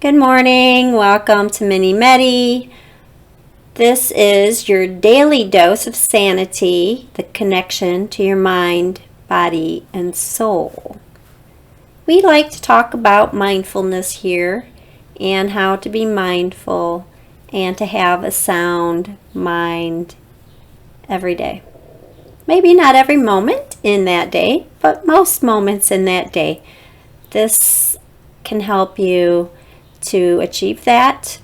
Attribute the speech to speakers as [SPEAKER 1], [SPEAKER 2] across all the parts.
[SPEAKER 1] Good morning. Welcome to Mini Medi. This is your daily dose of sanity, the connection to your mind, body, and soul. We like to talk about mindfulness here and how to be mindful and to have a sound mind every day. Maybe not every moment in that day, but most moments in that day. This can help you to achieve that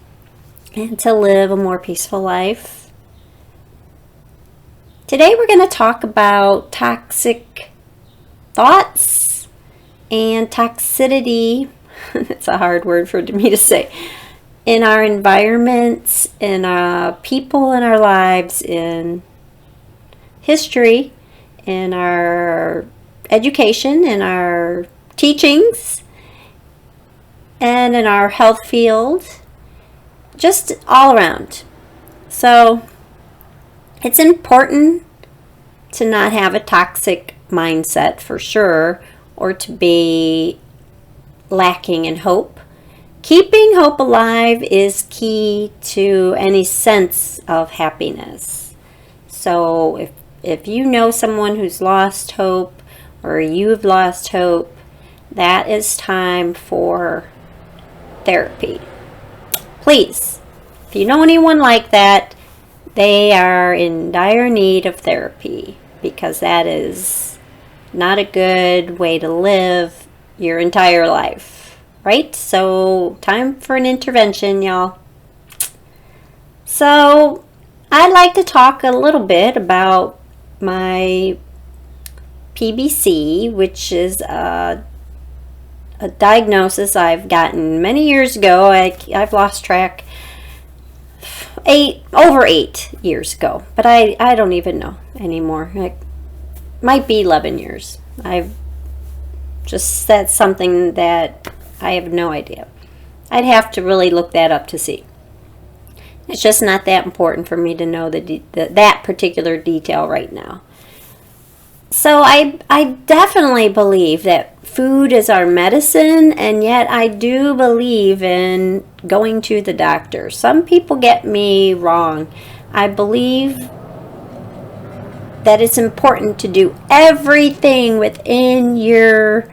[SPEAKER 1] and to live a more peaceful life. Today we're going to talk about toxic thoughts and toxicity. It's a hard word for me to say. In our environments, in people in our lives, in history, in our education, in our teachings, and in our health field, just all around. So it's important to not have a toxic mindset for sure, or to be lacking in hope. Keeping hope alive is key to any sense of happiness. So if you know someone who's lost hope, or you've lost hope, that is time for therapy. Please, if you know anyone like that, they are in dire need of therapy, because that is not a good way to live your entire life, right? So time for an intervention, y'all. So I'd like to talk a little bit about my PBC, which is a diagnosis I've gotten many years ago. I've lost track. Over 8 years ago, but I don't even know anymore. It might be 11 years. I've just said something that I have no idea. I'd have to really look that up to see. It's just not that important for me to know that particular detail right now. So I definitely believe that food is our medicine, and yet I do believe in going to the doctor. Some people get me wrong. I believe that it's important to do everything within yourself,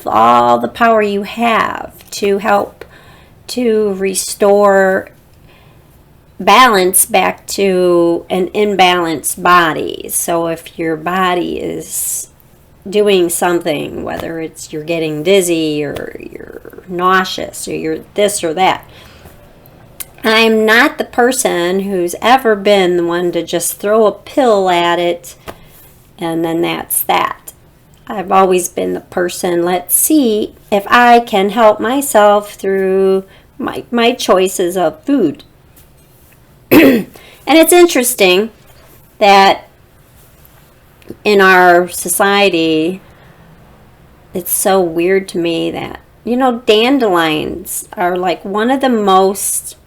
[SPEAKER 1] all the power you have, to help to restore balance back to an imbalanced body. So if your body is doing something, whether it's you're getting dizzy or you're nauseous or you're this or that, I'm not the person who's ever been the one to just throw a pill at it and then that's that. I've always been the person, let's see if I can help myself through my choices of food. And it's interesting that in our society, it's so weird to me that, dandelions are like one of the most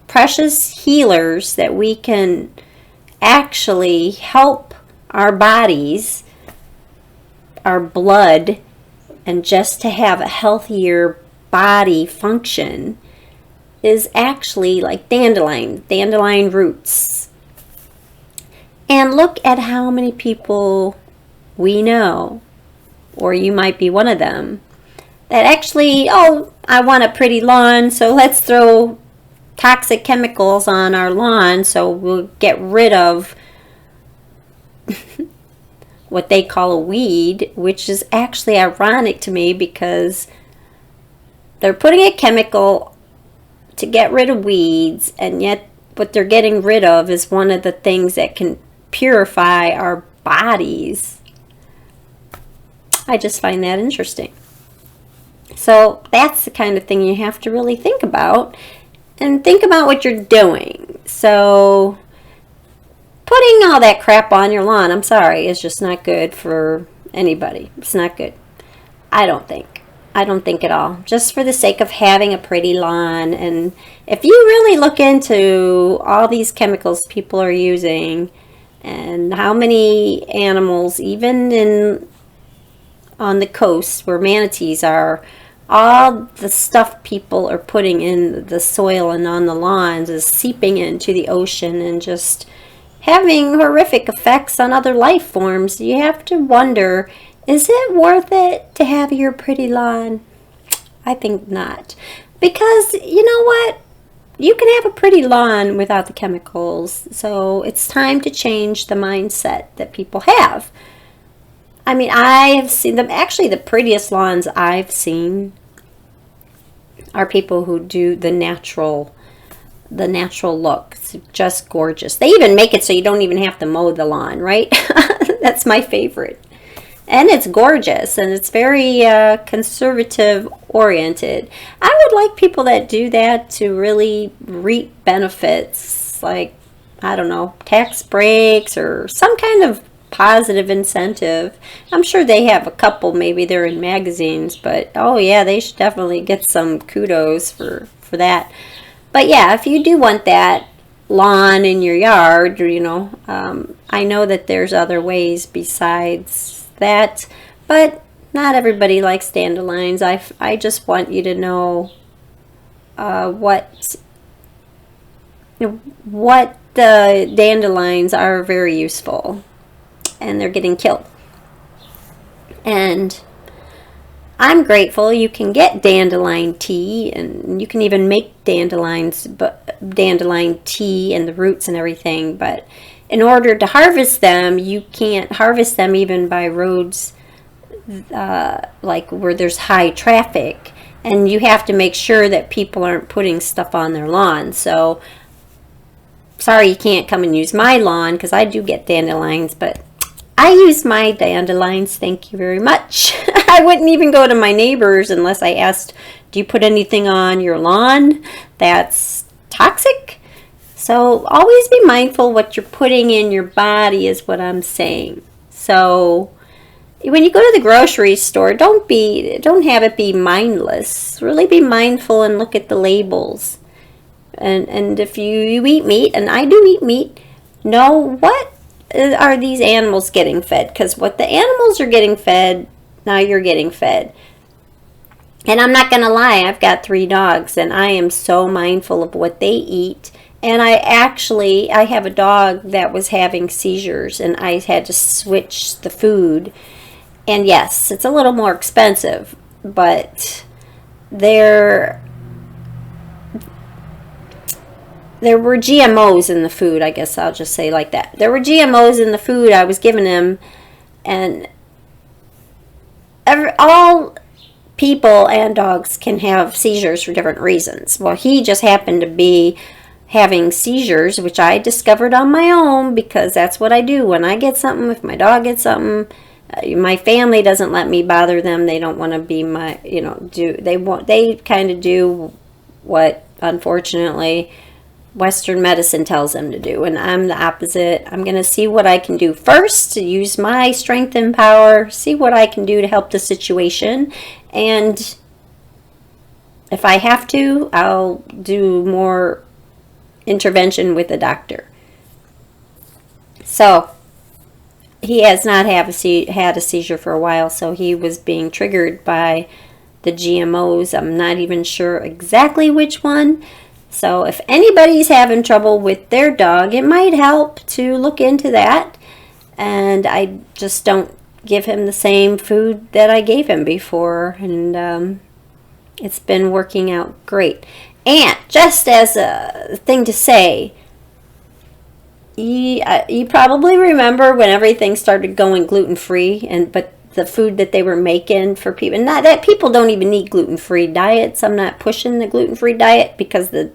[SPEAKER 1] precious healers that we can actually help our bodies, our blood, and just to have a healthier body function is actually like dandelion roots. And look at how many people we know, or you might be one of them, that actually, I want a pretty lawn, so let's throw toxic chemicals on our lawn so we'll get rid of what they call a weed, which is actually ironic to me, because they're putting a chemical to get rid of weeds, and yet what they're getting rid of is one of the things that can purify our bodies. I just find that interesting. So that's the kind of thing you have to really think about, and think about what you're doing. So putting all that crap on your lawn, I'm sorry, is just not good for anybody. It's not good. I don't think at all. Just for the sake of having a pretty lawn. And if you really look into all these chemicals people are using, and how many animals, even on the coast where manatees are all the stuff people are putting in the soil and on the lawns is seeping into the ocean and just having horrific effects on other life forms. You have to wonder, is it worth it to have your pretty lawn? I think not. Because you know what? You can have a pretty lawn without the chemicals. So it's time to change the mindset that people have. I mean, I have seen them. Actually, the prettiest lawns I've seen are people who do the natural look. It's just gorgeous. They even make it so you don't even have to mow the lawn, right? That's my favorite. And it's gorgeous, and it's very conservative oriented. I would like people that do that to really reap benefits, like, I don't know, tax breaks or some kind of positive incentive. I'm sure they have a couple, maybe they're in magazines, but oh yeah, they should definitely get some kudos for that. But yeah, if you do want that lawn in your yard, I know that there's other ways besides that, but not everybody likes dandelions. I just want you to know what the dandelions are very useful, and they're getting killed. And I'm grateful you can get dandelion tea, and you can even make dandelion tea and the roots and everything, but in order to harvest them, you can't harvest them even by roads like where there's high traffic, and you have to make sure that people aren't putting stuff on their lawn. So sorry you can't come and use my lawn, because I do get dandelions, but I use my dandelions, thank you very much. I wouldn't even go to my neighbors unless I asked, do you put anything on your lawn that's toxic? So always be mindful what you're putting in your body is what I'm saying. So when you go to the grocery store, don't have it be mindless. Really be mindful and look at the labels. And if you eat meat, and I do eat meat, know what are these animals getting fed? Because what the animals are getting fed, now you're getting fed. And I'm not going to lie, I've got 3 dogs, and I am so mindful of what they eat. And I have a dog that was having seizures, and I had to switch the food. And yes, it's a little more expensive, but there were GMOs in the food, I guess I'll just say like that. There were GMOs in the food I was giving him, and all people and dogs can have seizures for different reasons. Well, he just happened to be having seizures, which I discovered on my own, because that's what I do when I get something. If my dog gets something, my family doesn't let me bother them. They don't want to be they kind of do what, unfortunately, Western medicine tells them to do, and I'm the opposite. I'm going to see what I can do first, to use my strength and power, see what I can do to help the situation, and if I have to, I'll do more intervention with a doctor. So he has not had a seizure for a while, so he was being triggered by the GMOs. I'm not even sure exactly which one. So if anybody's having trouble with their dog, it might help to look into that. And I just don't give him the same food that I gave him before, and it's been working out great. And just as a thing to say, you probably remember when everything started going gluten-free, but the food that they were making for people, and not that people don't even need gluten-free diets. I'm not pushing the gluten-free diet, because the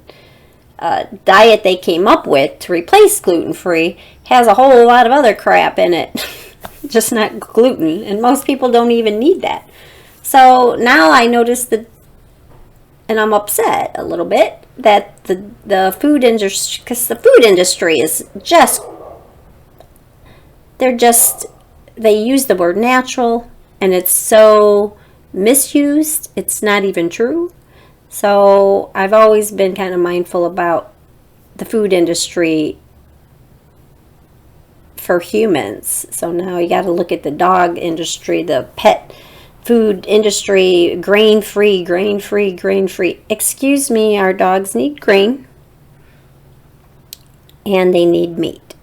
[SPEAKER 1] diet they came up with to replace gluten-free has a whole lot of other crap in it, just not gluten, and most people don't even need that. So now I notice that, and I'm upset a little bit, that the food industry, because the food industry is just, they use the word natural, and it's so misused, it's not even true. So I've always been kind of mindful about the food industry for humans. So now you got to look at the dog industry, the pet food industry, grain free, grain free, grain free. Excuse me, our dogs need grain and they need meat.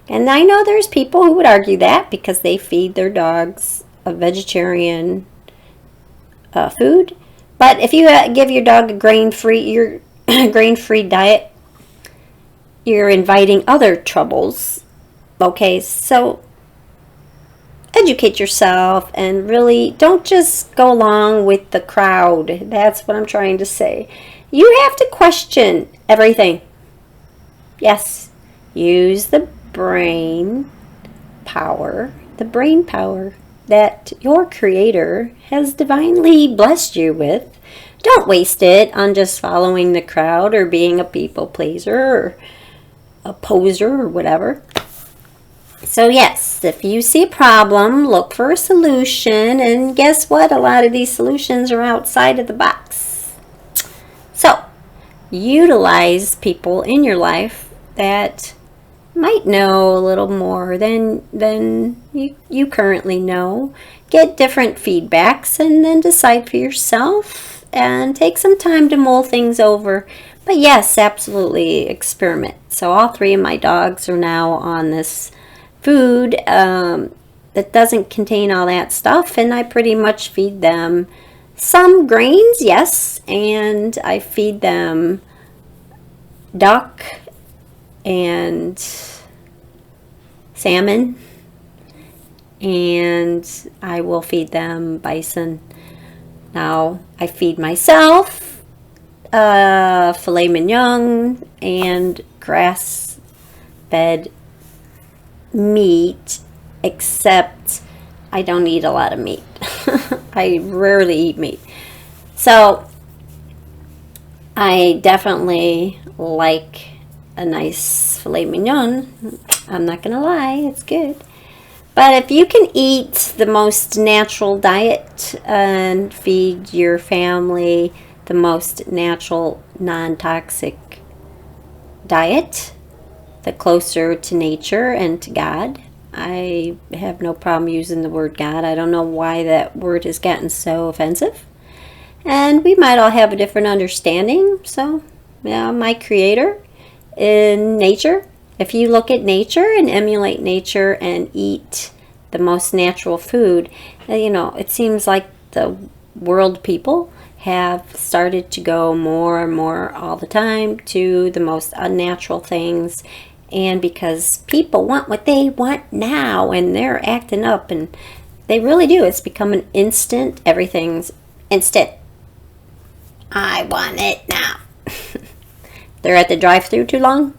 [SPEAKER 1] And I know there's people who would argue that because they feed their dogs a vegetarian food. But if you give your dog a grain-free diet, you're inviting other troubles. Okay, so educate yourself and really don't just go along with the crowd. That's what I'm trying to say. You have to question everything. Yes, use the brain power that your Creator has divinely blessed you with. Don't waste it on just following the crowd or being a people pleaser or a poser or whatever. So yes, if you see a problem, look for a solution, and guess what? A lot of these solutions are outside of the box. So, utilize people in your life that might know a little more than you currently know. Get different feedbacks and then decide for yourself and take some time to mull things over. But yes, absolutely experiment. So all 3 of my dogs are now on this food that doesn't contain all that stuff, and I pretty much feed them some grains, yes, and I feed them duck and salmon, and I will feed them bison. Now I feed myself filet mignon and grass-fed meat, except I don't eat a lot of meat. I rarely eat meat. So I definitely like a nice filet mignon. I'm not gonna lie, it's good. But if you can eat the most natural diet and feed your family the most natural, non-toxic diet, the closer to nature and to God. I have no problem using the word God. I don't know why that word has gotten so offensive. And we might all have a different understanding. So, yeah, my Creator in nature. If you look at nature and emulate nature and eat the most natural food, it seems like the world people have started to go more and more all the time to the most unnatural things. And because people want what they want now and they're acting up, and they really do. It's become an instant. Everything's instant. I want it now. They're at the drive-thru too long.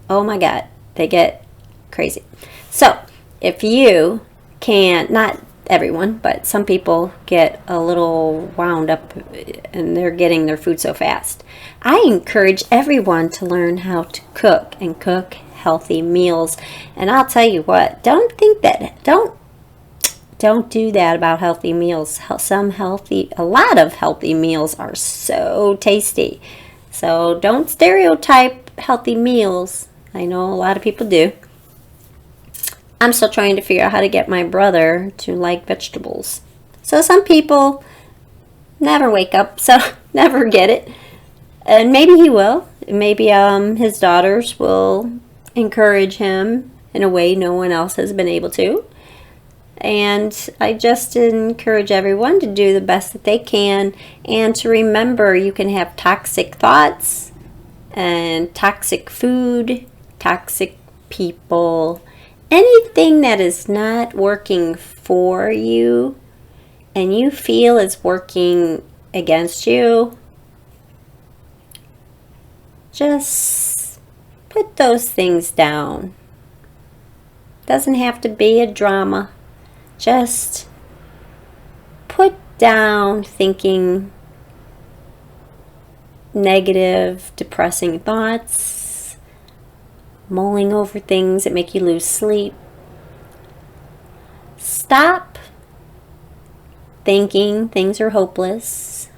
[SPEAKER 1] Oh my God, they get crazy. So if you can, not everyone, but some people get a little wound up and they're getting their food so fast. I encourage everyone to learn how to cook and cook healthy meals. And I'll tell you what, don't do that about healthy meals. A lot of healthy meals are so tasty. So don't stereotype healthy meals. I know a lot of people do. I'm still trying to figure out how to get my brother to like vegetables. So some people never wake up, so never get it. And maybe he will. Maybe his daughters will encourage him in a way no one else has been able to. And I just encourage everyone to do the best that they can, and to remember you can have toxic thoughts and toxic food, toxic people, anything that is not working for you and you feel is working against you. Just put those things down. Doesn't have to be a drama. Just put down thinking negative, depressing thoughts, mulling over things that make you lose sleep. Stop thinking things are hopeless.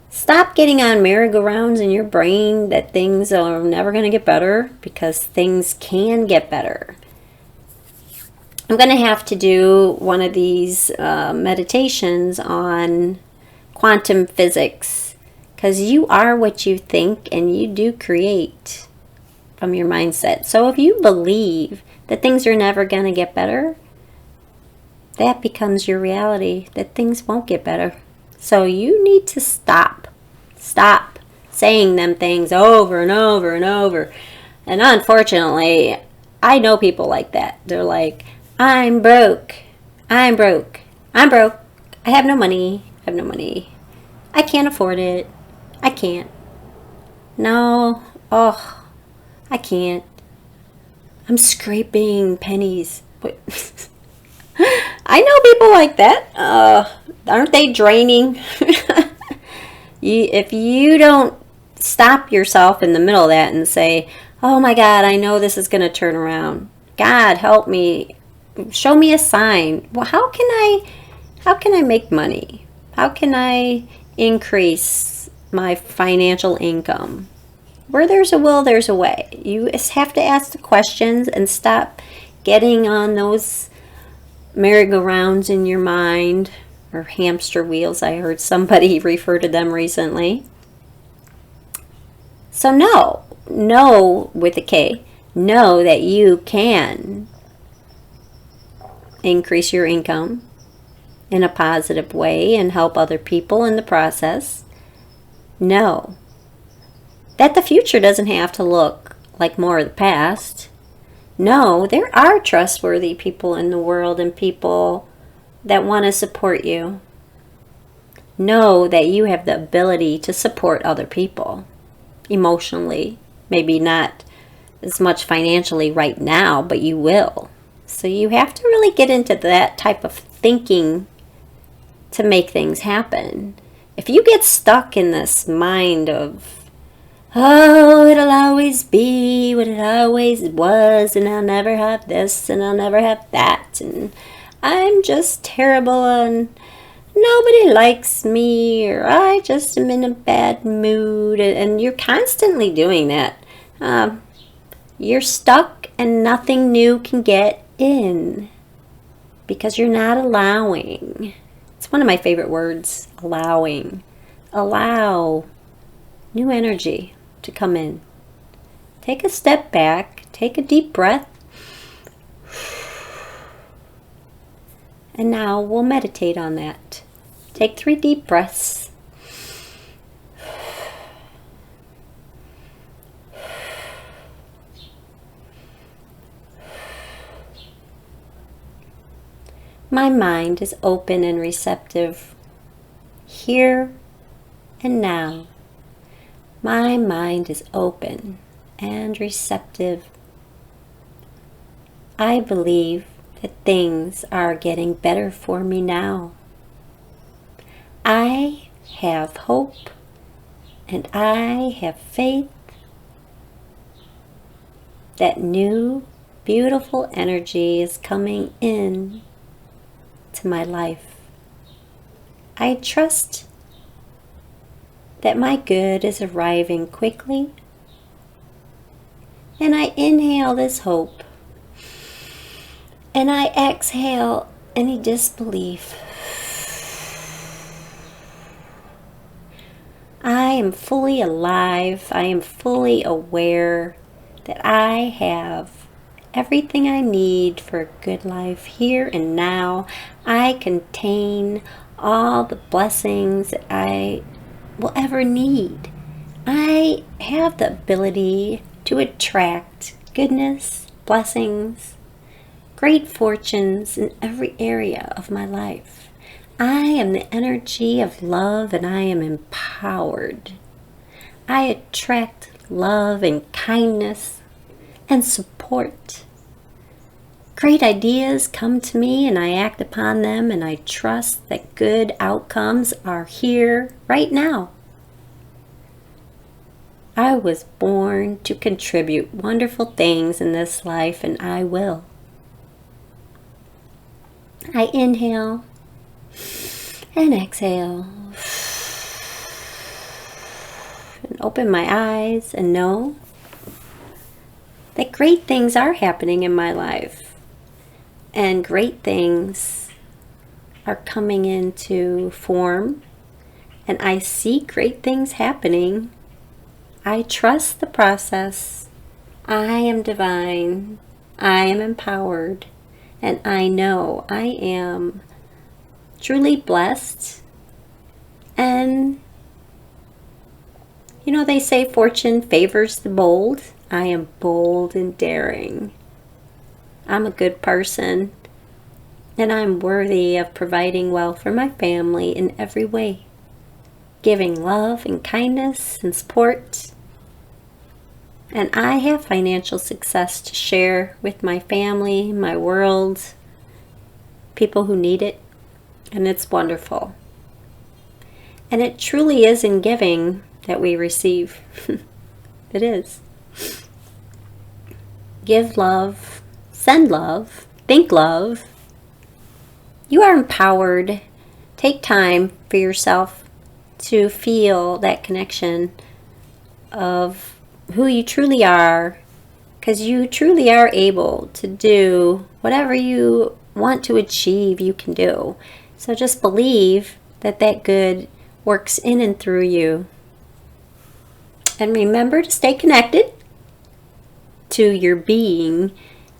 [SPEAKER 1] Stop getting on merry-go-rounds in your brain that things are never going to get better, because things can get better. I'm going to have to do one of these meditations on quantum physics, because you are what you think and you do create from your mindset. So if you believe that things are never going to get better, that becomes your reality, that things won't get better. So you need to stop saying them things over and over and over. And unfortunately, I know people like that. They're like, I'm broke. I'm broke. I'm broke. I have no money. I have no money. I can't afford it. I can't. No. Oh, I can't. I'm scraping pennies. I know people like that. Aren't they draining? If you don't stop yourself in the middle of that and say, oh my God, I know this is going to turn around. God, help me. Show me a sign. Well, how can I make money? How can I increase my financial income? Where there's a will, there's a way. You just have to ask the questions and stop getting on those merry-go-rounds in your mind, or hamster wheels. I heard somebody refer to them recently. So know with a K, know that you can increase your income in a positive way and help other people in the process. Know that the future doesn't have to look like more of the past. No, there are trustworthy people in the world and people that want to support you. Know that you have the ability to support other people emotionally. Maybe not as much financially right now, but you will. So you have to really get into that type of thinking to make things happen. If you get stuck in this mind of, oh, it'll always be what it always was, and I'll never have this, and I'll never have that, and I'm just terrible, and nobody likes me, or I just am in a bad mood, and you're constantly doing that. You're stuck, and nothing new can get in, because you're not allowing. It's one of my favorite words, allowing. Allow new energy to come in. Take a step back, take a deep breath, and now we'll meditate on that. Take 3 deep breaths. My mind is open and receptive here and now. My mind is open and receptive. I believe that things are getting better for me now. I have hope and I have faith that new, beautiful energy is coming in to my life. I trust that my good is arriving quickly, and I inhale this hope, and I exhale any disbelief. I am fully alive. I am fully aware that I have everything I need for a good life here and now. I contain all the blessings that I will ever need. I have the ability to attract goodness, blessings, great fortunes in every area of my life. I am the energy of love, and I am empowered. I attract love and kindness and support. Great ideas come to me and I act upon them, and I trust that good outcomes are here right now. I was born to contribute wonderful things in this life, and I will. I inhale and exhale and open my eyes and know that great things are happening in my life. and great things are coming into form, and I see great things happening. I trust the process. I am divine. I am empowered. And I know I am truly blessed. And, they say fortune favors the bold. I am bold and daring. I'm a good person. And I'm worthy of providing well for my family in every way. Giving love and kindness and support. And I have financial success to share with my family, my world, people who need it. And it's wonderful. And it truly is in giving that we receive. It is. Give love, send love, think love. You are empowered. Take time for yourself to feel that connection of who you truly are, because you truly are able to do whatever you want to achieve, you can do. So just believe that that good works in and through you. And remember to stay connected to your being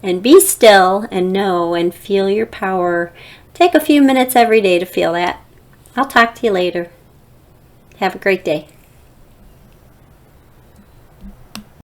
[SPEAKER 1] and be still and know and feel your power. Take a few minutes every day to feel that. I'll talk to you later. Have a great day.